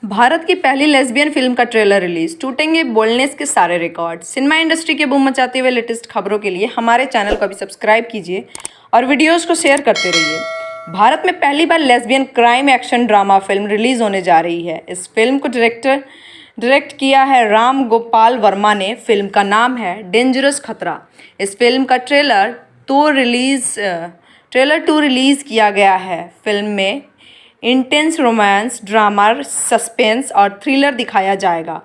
भारत की पहली lesbian film का ट्रेलर रिलीज, टूटेंगे बोल्डनेस के सारे रिकॉर्ड। सिनेमा इंडस्ट्री के बूम मचाते हुए लेटेस्ट खबरों के लिए हमारे चैनल को अभी सब्सक्राइब कीजिए और वीडियोस को शेयर करते रहिए। भारत में पहली बार lesbian crime action drama film release होने जा रही है। इस फिल्म को डायरेक्ट किया है राम गोपाल वर्मा ने। फिल्म का नाम है डेंजरस खतरा। इस फिल्म का ट्रेलर 2 रिलीज किया गया है। फिल्म में इंटेंस रोमांस, ड्रामा, सस्पेंस और थ्रिलर दिखाया जाएगा।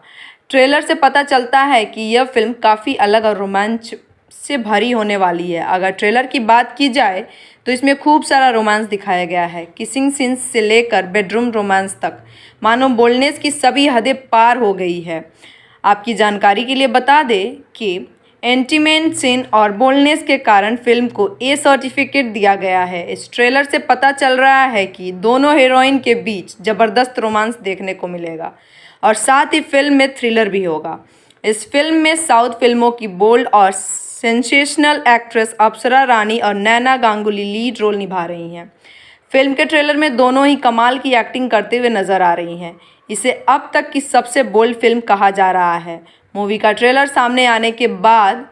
ट्रेलर से पता चलता है कि यह फिल्म काफ़ी अलग और रोमांच से भरी होने वाली है। अगर ट्रेलर की बात की जाए तो इसमें खूब सारा रोमांस दिखाया गया है। किसिंग सीन्स से लेकर बेडरूम रोमांस तक मानो बोल्डनेस की सभी हदें पार हो गई है। आपकी जानकारी के लिए बता दें कि इंटीमेट सीन और बोल्डनेस के कारण फिल्म को ए सर्टिफिकेट दिया गया है। इस ट्रेलर से पता चल रहा है कि दोनों हीरोइन के बीच ज़बरदस्त रोमांस देखने को मिलेगा और साथ ही फिल्म में थ्रिलर भी होगा। इस फिल्म में साउथ फिल्मों की बोल्ड और सेंसेशनल एक्ट्रेस अप्सरा रानी और नैना गांगुली लीड रोल निभा रही हैं। फिल्म के ट्रेलर में दोनों ही कमाल की एक्टिंग करते हुए नजर आ रही हैं। इसे अब तक की सबसे बोल्ड फिल्म कहा जा रहा है। मूवी का ट्रेलर सामने आने के बाद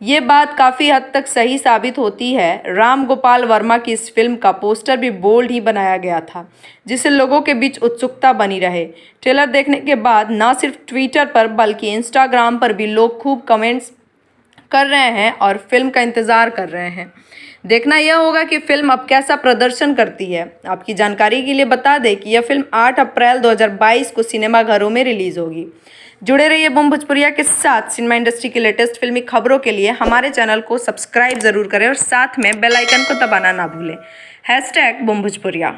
ये बात काफ़ी हद तक सही साबित होती है। राम गोपाल वर्मा की इस फिल्म का पोस्टर भी बोल्ड ही बनाया गया था, जिससे लोगों के बीच उत्सुकता बनी रहे। ट्रेलर देखने के बाद न सिर्फ ट्विटर पर बल्कि इंस्टाग्राम पर भी लोग खूब कमेंट्स कर रहे हैं और फिल्म का इंतज़ार कर रहे हैं। देखना यह होगा कि फिल्म अब कैसा प्रदर्शन करती है। आपकी जानकारी के लिए बता दें कि यह फिल्म 8 अप्रैल 2022 को सिनेमाघरों में रिलीज़ होगी। जुड़े रहिए बूम भोजपुरिया के साथ। सिनेमा इंडस्ट्री की लेटेस्ट फिल्मी खबरों के लिए हमारे चैनल को सब्सक्राइब ज़रूर करें और साथ में बेल आइकन को दबाना ना भूलें। #बूम भोजपुरिया।